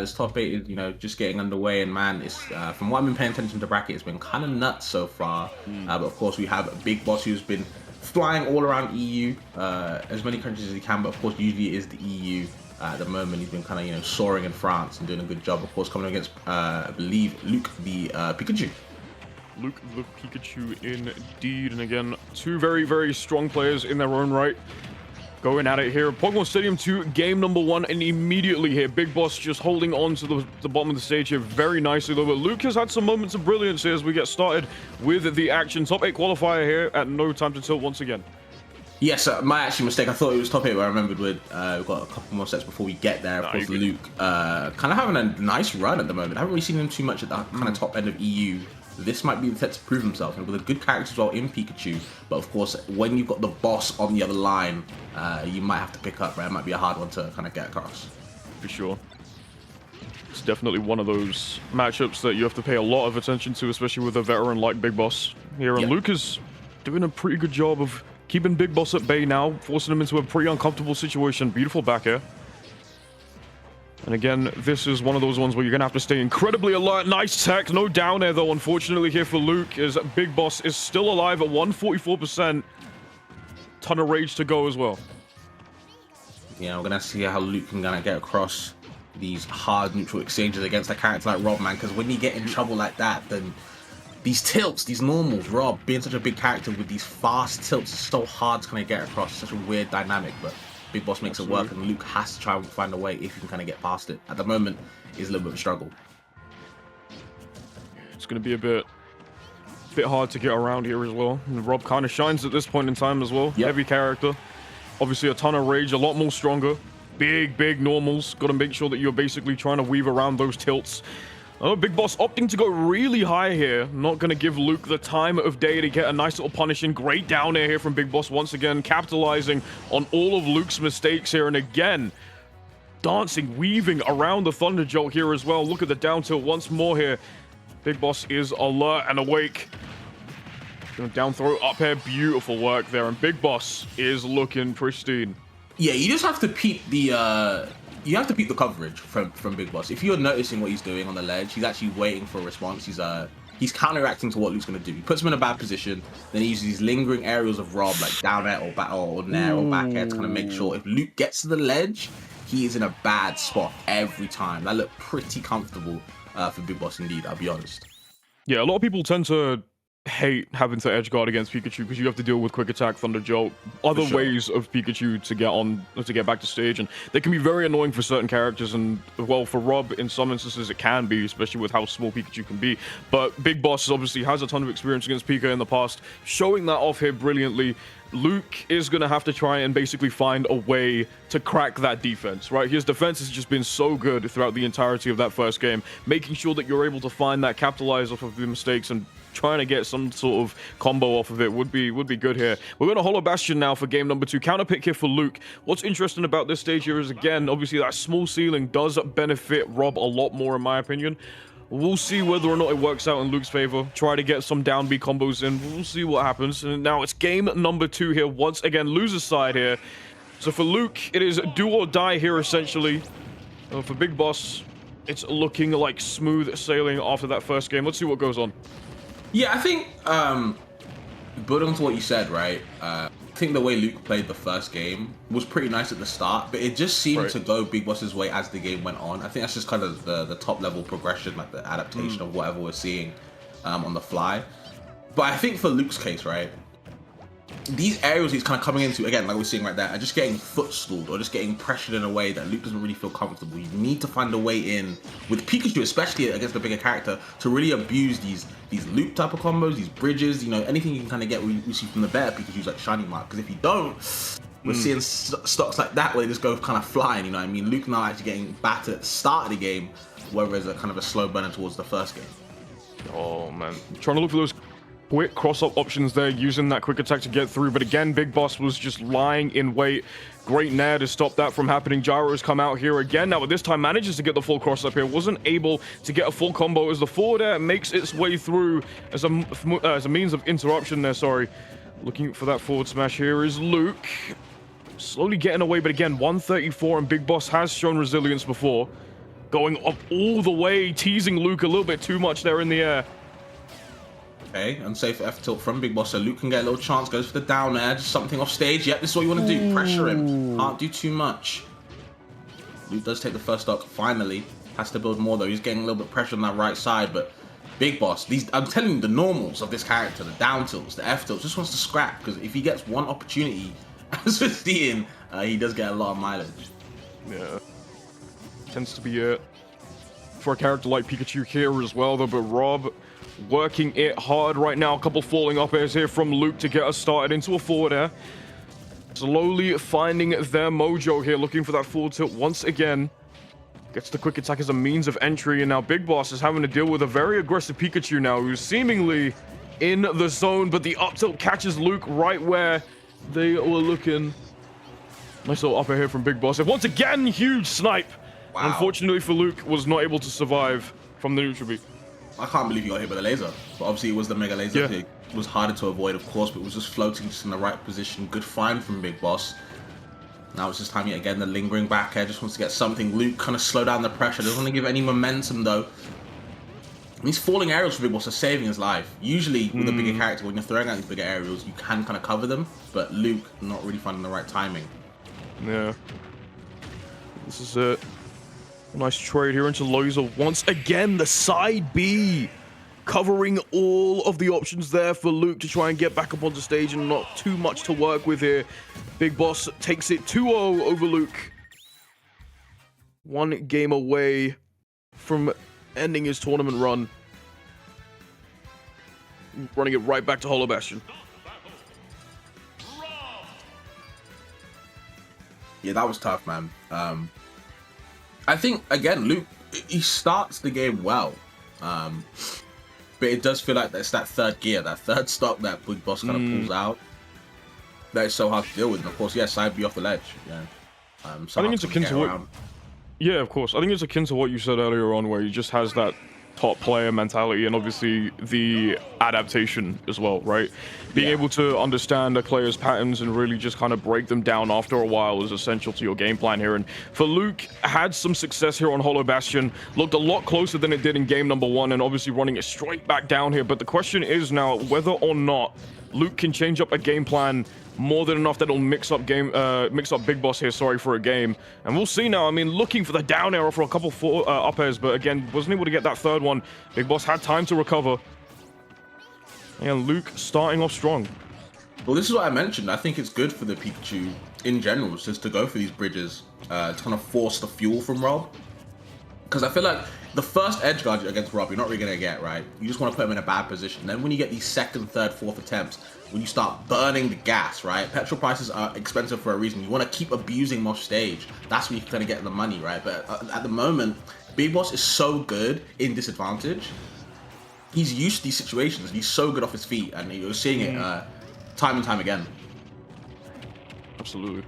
This top 8 is, just getting underway, and man, it's from what I've been paying attention to bracket, it's been kind of nuts so far. But of course, we have BigBoss, who's been flying all around EU, as many countries as he can. But of course, usually it is the EU. At the moment, he's been kind of soaring in France and doing a good job. Of course, coming against I believe Luke the Pikachu. Luke the Pikachu indeed, and again, two very, very strong players in their own right. Going at it here, Pokemon Stadium 2, game number 1, and immediately here, BigBoss just holding on to the bottom of the stage here very nicely, though. But Luke has had some moments of brilliance here as we get started with the action. Top 8 qualifier here at no time to tilt once again. Yes, my actual mistake. I thought it was top 8, but I remembered we've got a couple more sets before we get there. Of course, Luke kind of having a nice run at the moment. I haven't really seen him too much at that kind of top end of EU. This might be the set to prove himself, and with a good character as well in Pikachu. But of course, when you've got the boss on the other line, you might have to pick up, right? It might be a hard one to kind of get across. For sure. It's definitely one of those matchups that you have to pay a lot of attention to, especially with a veteran like BigBoss here. And Luke is doing a pretty good job of keeping BigBoss at bay now, forcing him into a pretty uncomfortable situation. Beautiful back air. And again, this is one of those ones where you're going to have to stay incredibly alert. Nice tech. No down air, though, unfortunately, here for Luke, as BigBoss is still alive at 144%. Ton of rage to go as well. Yeah, we're going to see how Luke can kind of get across these hard neutral exchanges against a character like Rob, man, because when you get in trouble like that, then these tilts, these normals, Rob, being such a big character with these fast tilts, is so hard to kind of get across. It's such a weird dynamic, but BigBoss makes it work, and Luke has to try and find a way if he can kind of get past it. At the moment, it's a little bit of a struggle. It's going to be a bit hard to get around here as well. And Rob kind of shines at this point in time as well. Heavy character. Obviously a ton of rage, a lot more stronger. Big normals. Got to make sure that you're basically trying to weave around those tilts. Oh, BigBoss opting to go really high here. Not going to give Luke the time of day to get a nice little punish in. Great down air here from BigBoss once again, capitalizing on all of Luke's mistakes here. And again, dancing, weaving around the Thunder Jolt here as well. Look at the down tilt once more here. BigBoss is alert and awake. Down throw, up air, beautiful work there. And BigBoss is looking pristine. Yeah, you just have to peep the coverage from BigBoss. If you're noticing what he's doing on the ledge, he's actually waiting for a response. He's counteracting to what Luke's going to do. He puts him in a bad position, then he uses these lingering aerials of Rob, like down air or nair or back air, to kind of make sure if Luke gets to the ledge, he is in a bad spot every time. That looked pretty comfortable for BigBoss indeed, I'll be honest. Yeah, a lot of people tend to hate having to edge guard against Pikachu because you have to deal with quick attack, Thunder Jolt, other ways of Pikachu to get back to stage, and they can be very annoying for certain characters. And well, for Rob in some instances it can be, especially with how small Pikachu can be. But BigBoss obviously has a ton of experience against Pika in the past, showing that off here brilliantly. Luke is going to have to try and basically find a way to crack that defense, right? His defense has just been so good throughout the entirety of that first game, making sure that you're able to find that, capitalize off of the mistakes, and trying to get some sort of combo off of it would be good here. We're going to Hollow Bastion now for game number 2. Counter pick here for Luke. What's interesting about this stage here is, again, obviously that small ceiling does benefit Rob a lot more, in my opinion. We'll see whether or not it works out in Luke's favor. Try to get some down B combos in. We'll see what happens. And now it's game number 2 here. Once again, loser's side here. So for Luke, it is do or die here, essentially. For BigBoss, it's looking like smooth sailing after that first game. Let's see what goes on. Yeah, I think, building on to what you said, right? I think the way Luke played the first game was pretty nice at the start, but it just seemed to go BigBoss's way as the game went on. I think that's just kind of the top level progression, like the adaptation of whatever we're seeing on the fly. But I think for Luke's case, right, these areas he's kind of coming into, again, like we're seeing right there, are just getting footstooled or just getting pressured in a way that Luke doesn't really feel comfortable. You need to find a way in, with Pikachu, especially against the bigger character, to really abuse these loop type of combos, these bridges, anything you can kind of get we see from the better Pikachu's like Shiny Mark. Because if you don't, we're seeing stocks like that where they just go kind of flying, you know what I mean? Luke now actually getting battered at the start of the game, whereas a kind of a slow burner towards the first game. Oh, man. Trying to look for those quick cross-up options there, using that quick attack to get through, but again, BigBoss was just lying in wait. Great nair to stop that from happening. Gyro's come out here again now, but this time manages to get the full cross-up here. Wasn't able to get a full combo as the forward air makes its way through as a means of interruption there, sorry. Looking for that forward smash here is Luke. Slowly getting away, but again, 134, and BigBoss has shown resilience before. going up all the way, teasing Luke a little bit too much there in the air. Okay, unsafe F tilt from Big Boss, so Luke can get a little chance, goes for the down air, just something off stage. Yep, this is what you want to do, pressure him, can't do too much. Luke does take the first stock, finally. Has to build more though, he's getting a little bit of pressure on that right side, but Big Boss, I'm telling you, the normals of this character, the down tilts, the F tilts, just wants to scrap, because if he gets one opportunity, as we're seeing, he does get a lot of mileage. Yeah, tends to be it for a character like Pikachu here as well though, but Rob working it hard right now. A couple falling up airs here from Luke to get us started into a forward air. Slowly finding their mojo here, looking for that forward tilt once again. Gets the quick attack as a means of entry, and now Big Boss is having to deal with a very aggressive Pikachu now, who's seemingly in the zone, but the up tilt catches Luke right where they were looking. Nice little up air here from Big Boss. And once again, huge snipe. Wow. Unfortunately for Luke, was not able to survive from the neutral beat. I can't believe he got hit by the laser. But obviously it was the mega laser. Yeah. It was harder to avoid, of course, but it was just floating just in the right position. Good find from Big Boss. Now it's just time yet again, the lingering back air. Just wants to get something. Luke kind of slow down the pressure. Doesn't want to give any momentum though. These falling aerials for Big Boss are saving his life. Usually with a bigger character, when you're throwing out these bigger aerials, you can kind of cover them. But Luke not really finding the right timing. Yeah. This is it. Nice trade here into laser once again. The side B covering all of the options there for Luke to try and get back up onto stage, and not too much to work with here. Big Boss takes it 2-0 over Luke. One game away from ending his tournament run. Running it right back to Hollow Bastion. Yeah, that was tough, man. I think, again, Luke, he starts the game well. But it does feel like that's that third gear, that third stock that Big Boss kind of pulls out. That is so hard to deal with. And of course, yeah, side B off the ledge. Yeah. I think it's akin to what... Yeah, of course. I think it's akin to what you said earlier on, where he just has that top player mentality, and obviously the adaptation as well, right? Being able to understand a player's patterns and really just kind of break them down after a while is essential to your game plan here. And for Luke, had some success here on Hollow Bastion, looked a lot closer than it did in game number 1, and obviously running it straight back down here. But the question is now whether or not Luke can change up a game plan more than enough that'll mix up Big Boss here, sorry, for a game. And we'll see now. I mean, looking for the down arrow for a couple up airs, but again, wasn't able to get that third one. Big Boss had time to recover. And Luke starting off strong. Well, this is what I mentioned. I think it's good for the Pikachu in general, just to go for these bridges, to kind of force the fuel from Rob. Because I feel like the first edge guard against Rob, you're not really going to get, right? You just want to put him in a bad position. Then when you get these second, third, fourth attempts, when you start burning the gas, right? Petrol prices are expensive for a reason. You want to keep abusing them off stage. That's when you're going to get the money, right? But at the moment, Big Boss is so good in disadvantage. He's used to these situations. He's so good off his feet, and you're seeing it time and time again. Absolutely.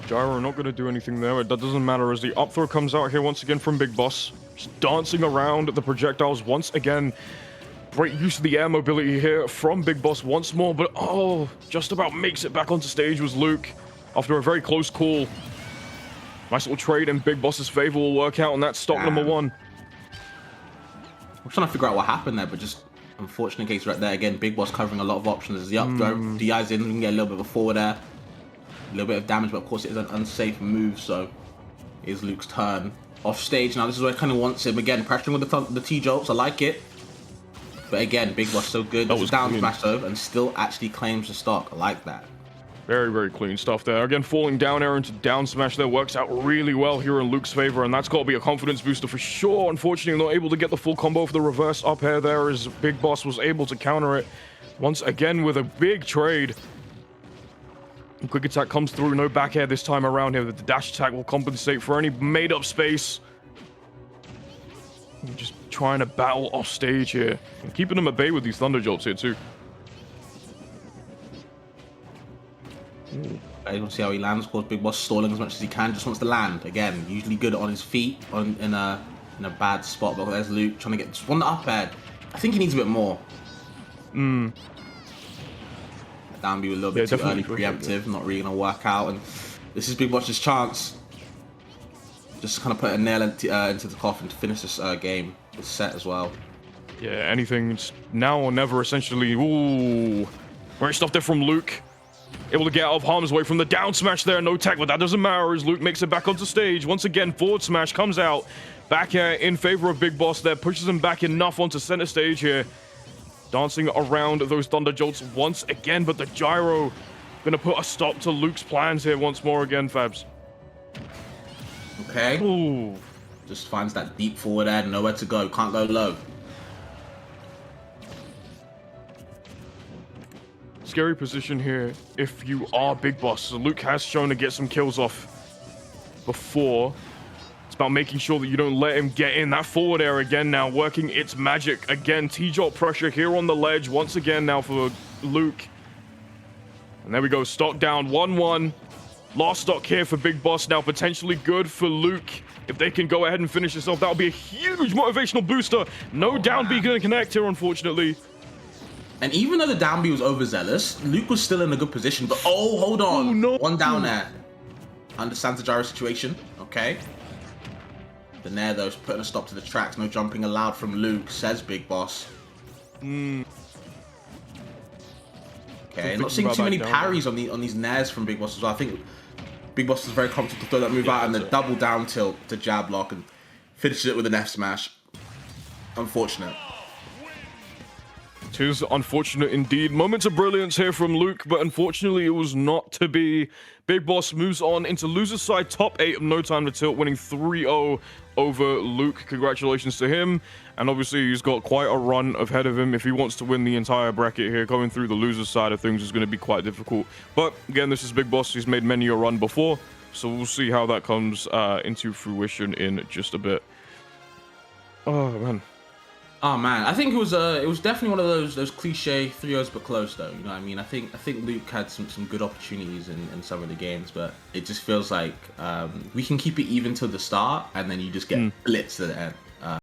Gyro not going to do anything there. That doesn't matter as the up throw comes out here once again from Big Boss. Just dancing around the projectiles once again. Great use of the air mobility here from Big Boss once more, but oh, just about makes it back onto stage was Luke after a very close call. Nice little trade in Big Boss's favor will work out, and that's stock number 1. I'm trying to figure out what happened there, but just unfortunate case right there. Again, Big Boss covering a lot of options as the up throw. DI's in, we can get a little bit of a forward air. A little bit of damage, but of course it is an unsafe move, so it is Luke's turn. Off stage now, this is where I kind of wants him. Again, pressuring with the T-jolts, I like it. But again, Big Boss so good. That was down smash over and still actually claims the stock. I like that. Very, very clean stuff there. Again, falling down air into down smash there works out really well here in Luke's favor, and that's got to be a confidence booster for sure. Unfortunately, not able to get the full combo for the reverse up air there as Big Boss was able to counter it once again with a big trade. And quick attack comes through, no back air this time around here. The dash attack will compensate for any made up space. And just trying to battle off stage here. And keeping them at bay with these thunder jolts here too. I don't see how he lands. Of course, Big Boss stalling as much as he can. Just wants to land. Again, usually good on his feet in a bad spot. But there's Luke trying to get just one up air. I think he needs a bit more. Down B a little bit too early, preemptive, not really going to work out. And this is Big Boss's chance. just kind of put a nail into the coffin to finish this game, this set as well. Yeah, anything now or never, essentially. Ooh, great stuff there from Luke. Able to get out of harm's way from the down smash there. No tech, but that doesn't matter as Luke makes it back onto stage. Once again, forward smash comes out. Back in favor of Big Boss there. Pushes him back enough onto center stage here. Dancing around those Thunder Jolts once again, but the gyro gonna put a stop to Luke's plans here once more again, Fabs. Okay. Ooh. Just finds that deep forward air, nowhere to go. Can't go low. Scary position here if you are Big Boss. So Luke has shown to get some kills off before. It's about making sure that you don't let him get in that forward air again now, working its magic again. T-Jolt pressure here on the ledge once again now for Luke. And there we go, stock down 1-1. Last stock here for Big Boss now, potentially good for Luke. If they can go ahead and finish this off, that'll be a huge motivational booster. No down B gonna connect here, unfortunately. And even though the down B was overzealous, Luke was still in a good position. But oh, hold on. Oh, no. One down there. Understands the gyro situation. Okay. The Nair, though, is putting a stop to the tracks. No jumping allowed from Luke, says Big Boss. Okay, not seeing too many parries on these Nairs from Big Boss as well. I think Big Boss is very confident to throw that move out and the double down tilt to jab lock and finishes it with an F smash. Unfortunate. It is unfortunate indeed. Moments of brilliance here from Luke, but unfortunately it was not to be. Big Boss moves on into loser's side top 8 of No Time to Tilt, winning 3-0 over Luke. Congratulations to him. And obviously he's got quite a run ahead of him. If he wants to win the entire bracket here, going through the loser's side of things is going to be quite difficult. But again, this is Big Boss. He's made many a run before, so we'll see how that comes into fruition in just a bit. Oh, man. Oh man, I think it was definitely one of those cliche 3-0s but close though. You know what I mean? I think Luke had some good opportunities in some of the games, but it just feels like we can keep it even till the start and then you just get blitzed at the end.